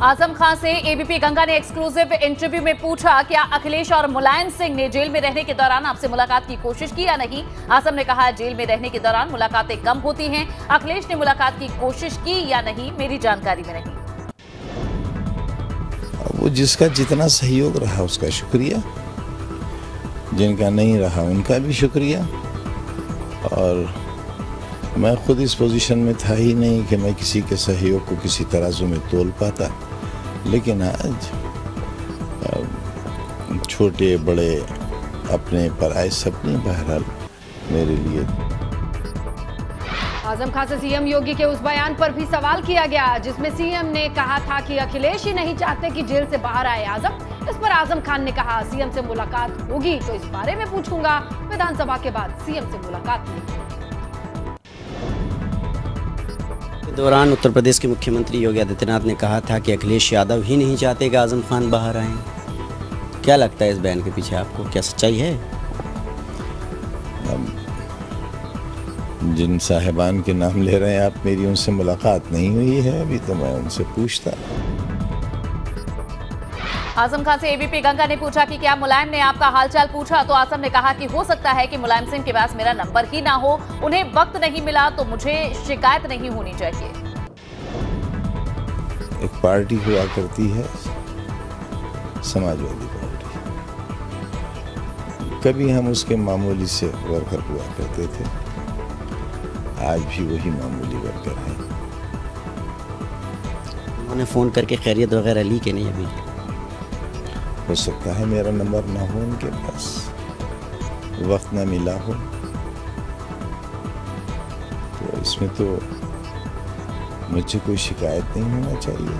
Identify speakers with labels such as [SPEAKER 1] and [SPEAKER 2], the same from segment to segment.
[SPEAKER 1] आजम खान से एबीपी गंगा ने exclusive interview में पूछा, क्या अखिलेश और मुलायम सिंह ने जेल में रहने के दौरान आपसे मुलाकात की कोशिश की या नहीं। आजम ने कहा, जेल में रहने के दौरान मुलाकातें कम होती हैं। अखिलेश ने मुलाकात की कोशिश की या नहीं, मेरी जानकारी में नहीं।
[SPEAKER 2] वो जिसका जितना सहयोग रहा उसका शुक्रिया, जिनका नहीं रहा उनका भी शुक्रिया। और मैं खुद इस पोजीशन में था ही नहीं कि मैं किसी के सहयोग को किसी तराजू में तोल पाता, लेकिन आज छोटे बड़े अपने पराए सपने बहरहाल मेरे लिए।
[SPEAKER 3] आजम खान से सीएम योगी के उस बयान पर भी सवाल किया गया जिसमें सीएम ने कहा था कि अखिलेश ही नहीं चाहते कि जेल से बाहर आए आजम। इस पर आजम खान ने कहा, सीएम से मुलाकात होगी तो इस बारे में पूछूंगा। विधानसभा के बाद सीएम से मुलाकात नहीं।
[SPEAKER 4] के दौरान उत्तर प्रदेश के मुख्यमंत्री योगी आदित्यनाथ ने कहा था कि अखिलेश यादव ही नहीं चाहते कि आजम खान बाहर आए। क्या लगता है इस बयान के पीछे आपको, क्या सच्चाई है?
[SPEAKER 2] जिन साहिबान के नाम ले रहे हैं आप, मेरी उनसे मुलाकात नहीं हुई है अभी, तो मैं उनसे पूछता।
[SPEAKER 1] आजम खान से एबीपी गंगा ने पूछा कि क्या मुलायम ने आपका हालचाल पूछा, तो आजम ने कहा कि हो सकता है कि मुलायम सिंह के पास मेरा नंबर ही ना हो, उन्हें वक्त नहीं मिला, तो मुझे शिकायत नहीं होनी चाहिए।
[SPEAKER 2] एक पार्टी हुआ करती है समाजवादी पार्टी, कभी हम उसके मामूली से वर्कर हुआ करते थे, आज भी वही मामूली वर्कर हैं।
[SPEAKER 4] उन्होंने फोन करके खैरियत वगैरह ली कि नहीं अभी?
[SPEAKER 2] हो सकता है मेरा नंबर ना हो उनके पास, वक्त ना मिला हो, तो इसमें तो मुझे कोई शिकायत नहीं होना चाहिए।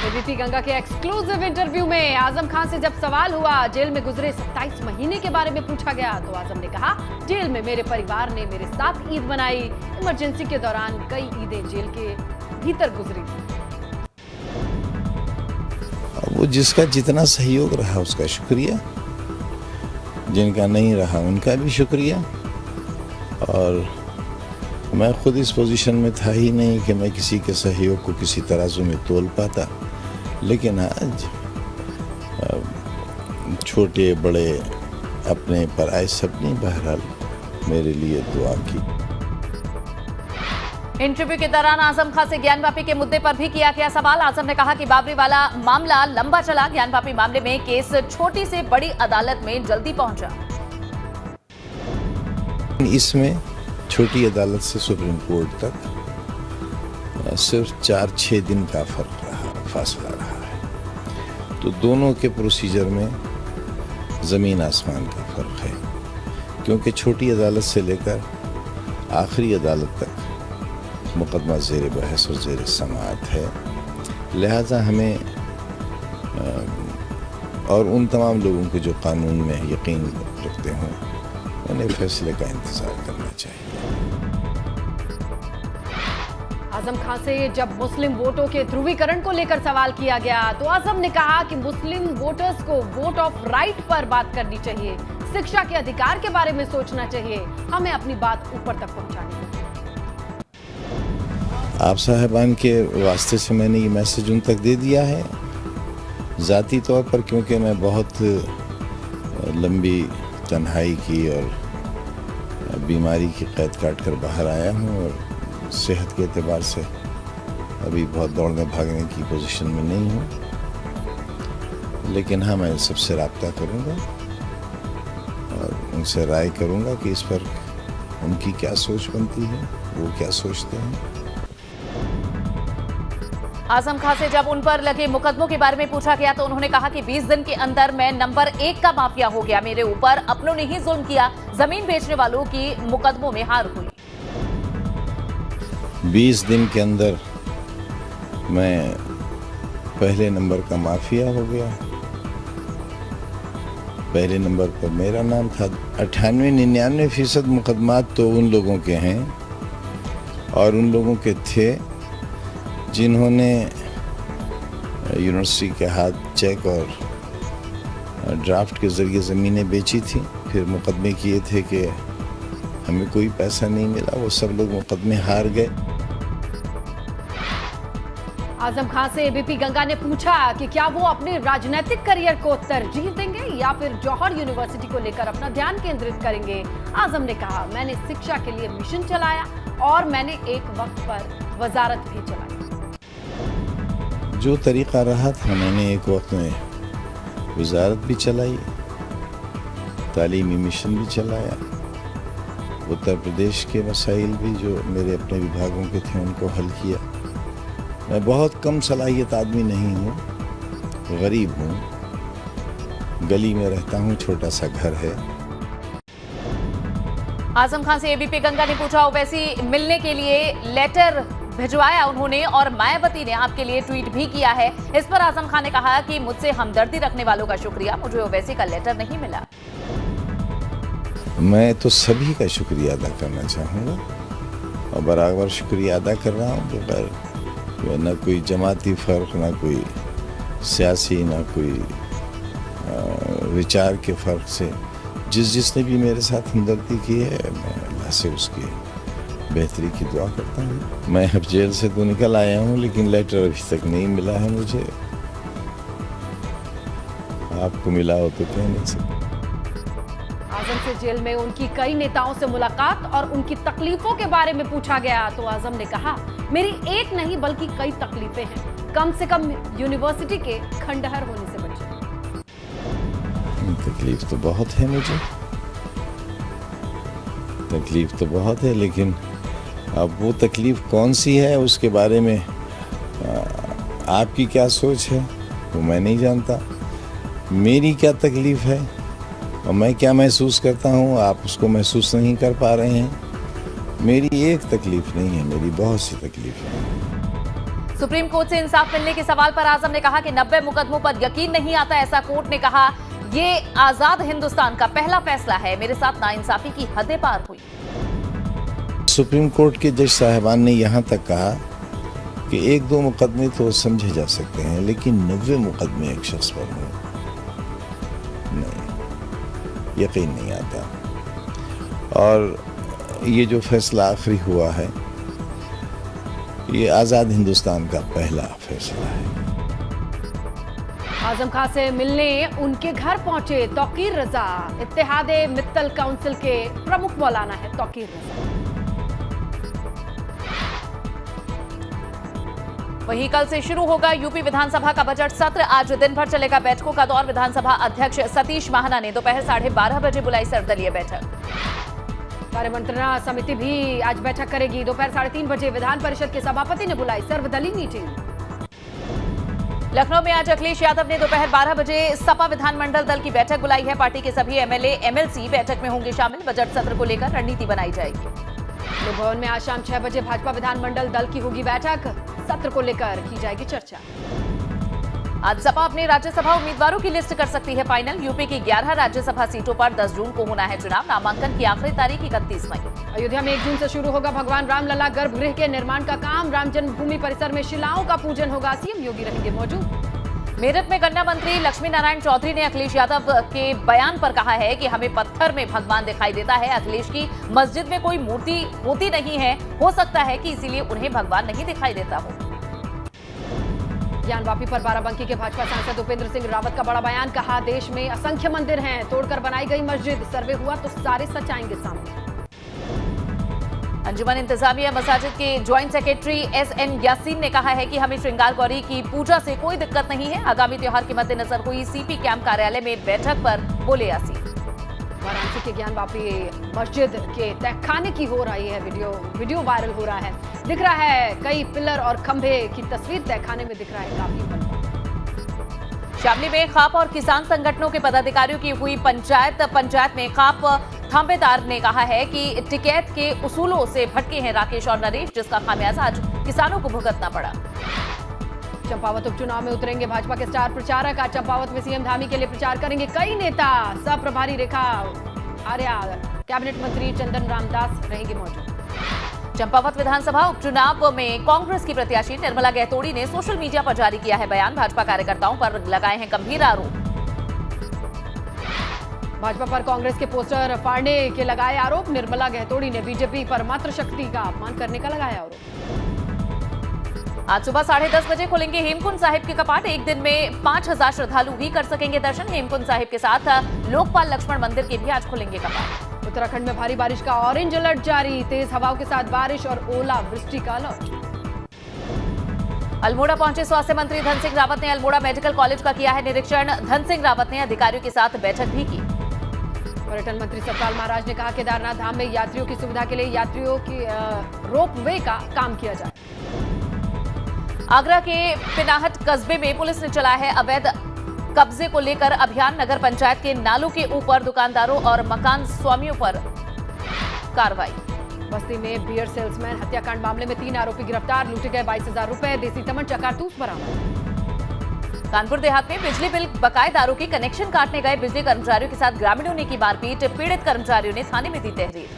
[SPEAKER 3] एबीपी गंगा के एक्सक्लूसिव इंटरव्यू में आजम खान से जब सवाल हुआ जेल में गुजरे 27 महीने के बारे में पूछा गया, तो आजम ने कहा, जेल में मेरे परिवार ने मेरे साथ ईद मनाई। इमरजेंसी के दौरान कई ईदें जेल के भीतर गुजरी।
[SPEAKER 2] वो जिसका जितना सहयोग रहा उसका शुक्रिया, जिनका नहीं रहा उनका भी शुक्रिया। और मैं खुद इस पोजीशन में था ही नहीं कि मैं किसी के सहयोग को किसी तराजू में तोल पाता, लेकिन आज छोटे बड़े अपने पराए सपने बहरहाल मेरे लिए दुआ की।
[SPEAKER 1] इंटरव्यू के दौरान आजम खान से ज्ञानवापी के मुद्दे पर भी किया गया सवाल। आजम ने कहा कि बाबरी वाला मामला लंबा चला, ज्ञानवापी मामले में केस छोटी से बड़ी अदालत में जल्दी पहुंचा।
[SPEAKER 2] इसमें छोटी अदालत से सुप्रीम कोर्ट तक सिर्फ 4-6 दिन का फासला रहा है, तो दोनों के प्रोसीजर में जमीन आसमान का फर्क है, क्योंकि छोटी अदालत से लेकर आखिरी अदालत तक मुकदमा ज़ेर बहस और ज़ेर समाअत है। लिहाजा हमें और उन तमाम लोगों के जो कानून में यकीन रखते हों, उन्हें फैसले का इंतज़ार करना चाहिए।
[SPEAKER 3] आजम खान से जब मुस्लिम वोटों के ध्रुवीकरण को लेकर सवाल किया गया, तो आजम ने कहा कि मुस्लिम वोटर्स को वोट ऑफ राइट पर बात करनी चाहिए, शिक्षा के अधिकार के बारे में सोचना चाहिए, हमें अपनी बात ऊपर तक पहुंचानी चाहिए।
[SPEAKER 2] आप साहिबान के वास्ते से मैंने ये मैसेज उन तक दे दिया है ज़ाती तौर पर, क्योंकि मैं बहुत लंबी तन्हाई की और बीमारी की कैद काट कर बाहर आया हूँ, और सेहत के एतबार से अभी बहुत दौड़ने भागने की पोजीशन में नहीं हूँ। लेकिन हाँ, मैं सबसे राब्ता करूँगा और उनसे राय करूँगा कि इस पर उनकी क्या सोच बनती है, वो क्या सोचते हैं।
[SPEAKER 1] आजम खान से जब उन पर लगे मुकदमों के बारे में पूछा गया, तो उन्होंने कहा कि 20 दिन के अंदर मैं नंबर 1 का माफिया हो गया, मेरे ऊपर अपनों ने ही जुल्म किया, जमीन बेचने वालों की मुकदमों में हार हुई।
[SPEAKER 2] 20 दिन के अंदर मैं पहले नंबर का माफिया हो गया, पहले नंबर पर मेरा नाम था। 98-99% मुकदमात तो उन लोगों के हैं और उन लोगों के थे जिन्होंने यूनिवर्सिटी के हाथ चेक और ड्राफ्ट के ज़रिए ज़मीनें बेची थी, फिर मुकदमे किए थे कि हमें कोई पैसा नहीं मिला, वो सब लोग मुकदमे हार गए।
[SPEAKER 3] आजम खान से एबीपी गंगा ने पूछा कि क्या वो अपने राजनीतिक करियर को तरजीह देंगे या फिर जौहर यूनिवर्सिटी को लेकर अपना ध्यान केंद्रित करेंगे। आजम ने कहा, मैंने शिक्षा के लिए मिशन चलाया और मैंने एक वक्त पर वजारत भी चलाई।
[SPEAKER 2] जो तरीका रहा था, मैंने एक वक्त में वजारत भी चलाई, तालीमी मिशन भी चलाया, उत्तर प्रदेश के मसाइल भी जो मेरे अपने विभागों के थे उनको हल किया। मैं बहुत कम सलाहियत आदमी नहीं हूँ, गरीब हूँ, गली में रहता हूँ, छोटा सा घर है।
[SPEAKER 1] आजम खान से एबीपी गंगा ने पूछा, ओवैसी मिलने के लिए लेटर भिजवाया उन्होंने और मायावती ने आपके लिए ट्वीट भी किया है। इस पर आजम खान ने कहा कि मुझसे हमदर्दी रखने वालों का शुक्रिया, मुझे ओवैसी का लेटर नहीं मिला।
[SPEAKER 2] मैं तो सभी का शुक्रिया अदा करना चाहूँगा और बराबर शुक्रिया अदा कर रहा हूँ। बगैर न कोई जमाती फ़र्क, न कोई सियासी, न कोई विचार के फ़र्क से जिसने भी मेरे साथ हमदर्दी की है, मैं अल्लाह से उसकी बेहतरी की दुआ करता हूँ। मैं अब जेल से तो निकल आया हूँ, लेकिन लेटर अभी तक नहीं मिला है मुझे। आपको मिला हो तो कह नहीं सकते।
[SPEAKER 3] आजम से जेल में उनकी कई नेताओं से मुलाकात और उनकी तकलीफों के बारे में पूछा गया तो आजम ने कहा, मेरी एक नहीं बल्कि कई तकलीफें हैं, कम से कम यूनिवर्सिटी के खंडहर होने से बचें।
[SPEAKER 2] तकलीफ तो बहुत है मुझे, तकलीफ तो बहुत है, लेकिन अब वो तकलीफ कौन सी है उसके बारे में आपकी क्या सोच है वो मैं नहीं जानता। मेरी क्या तकलीफ है और मैं क्या महसूस करता हूँ, आप उसको महसूस नहीं कर पा रहे हैं। मेरी एक तकलीफ नहीं है, मेरी बहुत सी तकलीफ है।
[SPEAKER 1] सुप्रीम कोर्ट से इंसाफ मिलने के सवाल पर आजम ने कहा कि 90 मुकदमों पर यकीन नहीं आता, ऐसा कोर्ट ने कहा। ये आजाद हिंदुस्तान का पहला फैसला है, मेरे साथ नाइंसाफी की हदें पार हुई।
[SPEAKER 2] सुप्रीम कोर्ट के जज साहिबान ने यहाँ तक कहा कि 1-2 मुकदमे तो समझे जा सकते हैं, लेकिन 90 मुकदमे एक शख्स पर हों, नहीं, यकीन नहीं आता। और ये जो फैसला आखिरी हुआ है, ये आज़ाद हिंदुस्तान का पहला फैसला है।
[SPEAKER 3] आजम खान से मिलने उनके घर पहुंचे तौकीर रजा। इत्तेहादे मित्तल काउंसिल के प्रमुख मौलाना है तौकीर रजा।
[SPEAKER 1] वहीं कल से शुरू होगा यूपी विधानसभा का बजट सत्र। आज दिन भर चलेगा बैठकों का दौर। विधानसभा अध्यक्ष सतीश महाना ने दोपहर 12:30 बजे बुलाई सर्वदलीय बैठक। कार्यमंत्रणा समिति भी आज बैठक करेगी। दोपहर 3:30 बजे विधान परिषद के सभापति ने बुलाई सर्वदलीय मीटिंग। लखनऊ में आज अखिलेश यादव ने दोपहर 12 बजे सपा विधानमंडल दल की बैठक बुलाई है। पार्टी के सभी एमएलए एमएलसी बैठक में होंगे शामिल। बजट सत्र को लेकर रणनीति बनाई जाएगी। लोक भवन में आज शाम 6 बजे भाजपा विधानमंडल दल की होगी बैठक। सत्र को लेकर की जाएगी चर्चा। आज सपा अपने राज्यसभा उम्मीदवारों की लिस्ट कर सकती है फाइनल। यूपी की 11 राज्यसभा सीटों पर 10 जून को होना है चुनाव। नामांकन की आखिरी तारीख 31 मई। अयोध्या में 1 जून से शुरू होगा भगवान रामलला गर्भगृह के निर्माण का काम। राम जन्मभूमि परिसर में शिलाओं का पूजन होगा। सीएम योगी रहेंगे मौजूद। मेरठ में गन्ना मंत्री लक्ष्मी नारायण चौधरी ने अखिलेश यादव के बयान पर कहा है कि हमें पत्थर में भगवान दिखाई देता है। अखिलेश की मस्जिद में कोई मूर्ति होती नहीं है, हो सकता है कि इसीलिए उन्हें भगवान नहीं दिखाई देता हो। ज्ञानवापी पर बाराबंकी के भाजपा सांसद उपेंद्र सिंह रावत का बड़ा बयान। कहा, देश में असंख्य मंदिर हैं, तोड़कर बनाई गई मस्जिद, सर्वे हुआ तो सारे सच आएंगे सामने। अंजुमन इंतजामिया मसाजिद के ज्वाइंट सेक्रेटरी एसएन यासीन ने कहा है कि हमें श्रृंगार गौरी की पूजा से कोई दिक्कत नहीं है। आगामी त्योहार के मद्देनजर हुई सीपी कैंप कार्यालय में बैठक पर बोले यासीन। वाराणसी के ज्ञानवापी मस्जिद के तहखाने की हो रही है वीडियो वायरल हो रहा है। दिख रहा है कई पिलर और खंभे की तस्वीर तहखाने में दिख रहा है काफी बड़ा। शामली में खाप और किसान संगठनों के पदाधिकारियों की हुई पंचायत में खाप थांबेदार ने कहा है कि टिकैत के उसूलों से भटके हैं राकेश और नरेश, जिसका खामियाजा आज किसानों को भुगतना पड़ा। चंपावत उपचुनाव में उतरेंगे भाजपा के स्टार प्रचारक। आज चंपावत में सीएम धामी के लिए प्रचार करेंगे कई नेता। सब प्रभारी रेखा आर्या, कैबिनेट मंत्री चंदन रामदास रहेंगे मौजूद। चंपावत विधानसभा उपचुनाव में कांग्रेस की प्रत्याशी निर्मला गहतोड़ी ने सोशल मीडिया पर जारी किया है बयान। भाजपा कार्यकर्ताओं पर लगाए हैं गंभीर आरोप। भाजपा पर कांग्रेस के पोस्टर फाड़ने के लगाए आरोप। निर्मला गहतोड़ी ने बीजेपी पर मातृशक्ति का अपमान करने का लगाया आरोप। आज सुबह 10:30 बजे खुलेंगे हेमकुंड साहिब के कपाट। एक दिन में 5000 श्रद्धालु ही कर सकेंगे दर्शन। हेमकुंड साहिब के साथ लोकपाल लक्ष्मण मंदिर के भी आज खुलेंगे कपाट।
[SPEAKER 3] उत्तराखंड में भारी बारिश का ऑरेंज अलर्ट जारी, तेज हवाओं के साथ बारिश और ओलावृष्टि का अलर्ट।
[SPEAKER 1] अल्मोड़ा पहुंचे स्वास्थ्य मंत्री धन सिंह रावत ने अल्मोड़ा मेडिकल कॉलेज का किया है निरीक्षण। धन सिंह रावत ने अधिकारियों के साथ बैठक भी की।
[SPEAKER 3] पर्यटन मंत्री सतपाल महाराज ने कहा केदारनाथ धाम में यात्रियों की सुविधा के लिए यात्रियों की रोप वे का काम किया जाए।
[SPEAKER 1] आगरा के पिनाहट कस्बे में पुलिस ने चलाया है अवैध कब्जे को लेकर अभियान। नगर पंचायत के नालों के ऊपर दुकानदारों और मकान स्वामियों पर कार्रवाई।
[SPEAKER 3] बस्ती में बियर सेल्समैन हत्याकांड मामले में 3 आरोपी गिरफ्तार, लूटे गए 22,000 रुपए, देसी तमंचा कारतूस बरामद।
[SPEAKER 1] कानपुर देहात में बिजली बिल बकायेदारों के कनेक्शन काटने गए बिजली कर्मचारियों के साथ ग्रामीणों ने की मारपीट। पीड़ित कर्मचारियों ने थाने में दी तहरीर।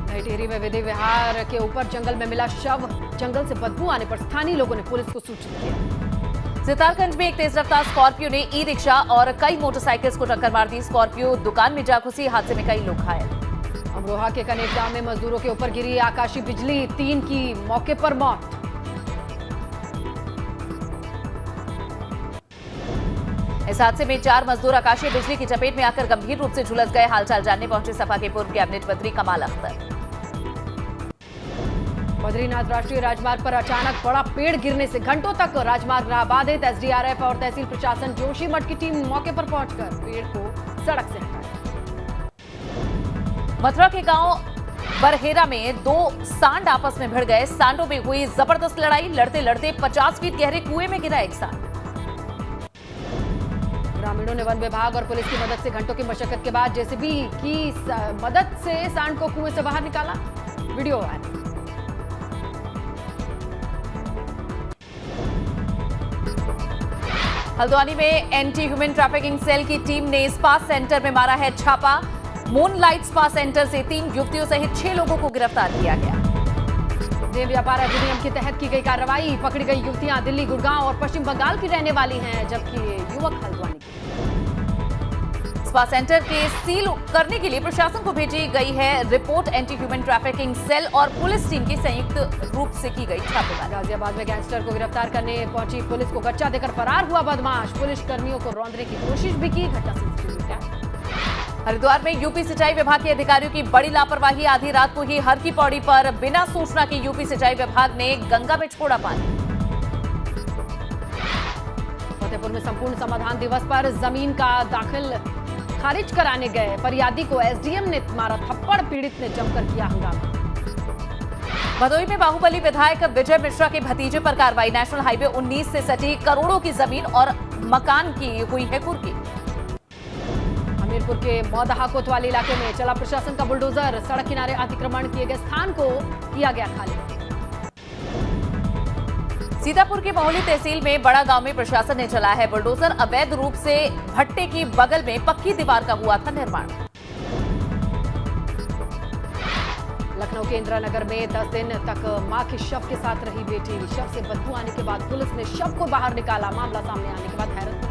[SPEAKER 3] नई टिहरी में विधि विहार के ऊपर जंगल में मिला शव, जंगल से बदबू आने पर स्थानीय लोगों ने पुलिस को सूचित किया।
[SPEAKER 1] सितारगंज में एक तेज रफ्तार स्कॉर्पियो ने ई रिक्शा और कई मोटरसाइकिल्स को टक्कर मार दी। स्कॉर्पियो दुकान में जा घुसी, हादसे में कई लोग घायल।
[SPEAKER 3] अमरोहा के कनेक गांव में मजदूरों के ऊपर गिरी आकाशीय बिजली, 3 की मौके पर मौत।
[SPEAKER 1] इस हादसे में 4 मजदूर आकाशीय बिजली की चपेट में आकर गंभीर रूप से झुलस गए। हालचाल जानने पहुंचे सपा के पूर्व कैबिनेट मंत्री कमाल अख्तर।
[SPEAKER 3] बद्रीनाथ राष्ट्रीय राजमार्ग पर अचानक बड़ा पेड़ गिरने से घंटों तक राजमार्ग रहा बाधित। एसडीआरएफ और तहसील प्रशासन जोशीमठ की टीम मौके पर पहुंचकर पेड़ को सड़क से हटाया।
[SPEAKER 1] मथुरा के गांव बरहेरा में 2 सांड आपस में भिड़ गए। सांडों में हुई जबरदस्त लड़ाई, लड़ते लड़ते 50 फीट गहरे कुएं में गिरा एक सांड।
[SPEAKER 3] ग्रामीणों ने वन विभाग और पुलिस की मदद से घंटों की मशक्कत के बाद जेसीबी की मदद से सांड को कुएं से बाहर निकाला। Video viral.
[SPEAKER 1] हल्द्वानी में एंटी ह्यूमन ट्रैफिकिंग सेल की टीम ने स्पा सेंटर में मारा है छापा। मूनलाइट स्पा सेंटर से 3 युवतियों सहित 6 लोगों को गिरफ्तार किया गया। देह व्यापार अधिनियम के तहत की गई कार्रवाई। पकड़ी गई युवतियां दिल्ली, गुड़गांव और पश्चिम बंगाल की रहने वाली हैं, जबकि युवक हल्द्वानी के। स्पा सेंटर के सील करने के लिए प्रशासन को भेजी गई है report. Anti human trafficking cell और पुलिस टीम की संयुक्त रूप से की गई छापेमारी। गाजियाबाद में गैंगस्टर को गिरफ्तार करने पहुंची पुलिस को गच्चा देकर फरार हुआ बदमाश। पुलिस कर्मियों को रौंदने की कोशिश भी की। घटना सीसीटीवी कैमरे। हरिद्वार में यूपी सिंचाई विभाग के अधिकारियों की बड़ी लापरवाही। आधी रात को ही हर की पौड़ी पर बिना सूचना के यूपी सिंचाई विभाग ने गंगा में छोड़ा पानी। फतेहपुर में संपूर्ण समाधान दिवस पर जमीन का दाखिल खारिज कराने गए फरियादी को एसडीएम ने मारा थप्पड़, पीड़ित ने जमकर किया हंगामा। भदोही में बाहुबली विधायक विजय मिश्रा के भतीजे पर कार्रवाई। नेशनल हाईवे 19 से सटी करोड़ों की जमीन और मकान की हुई है कुर्की। हमीरपुर के मौदहा कोतवाली इलाके में चला प्रशासन का बुलडोजर। सड़क किनारे अतिक्रमण किए गए स्थान को किया गया खाली। सीतापुर के महोली तहसील में बड़ा गांव में प्रशासन ने चलाया है बुलडोजर। अवैध रूप से भट्टे की बगल में पक्की दीवार का हुआ था निर्माण। लखनऊ के इंदिरानगर में 10 दिन तक मां के शव के साथ रही बेटी। शव से बदबू आने के बाद पुलिस ने शव को बाहर निकाला। मामला सामने आने के बाद हैरत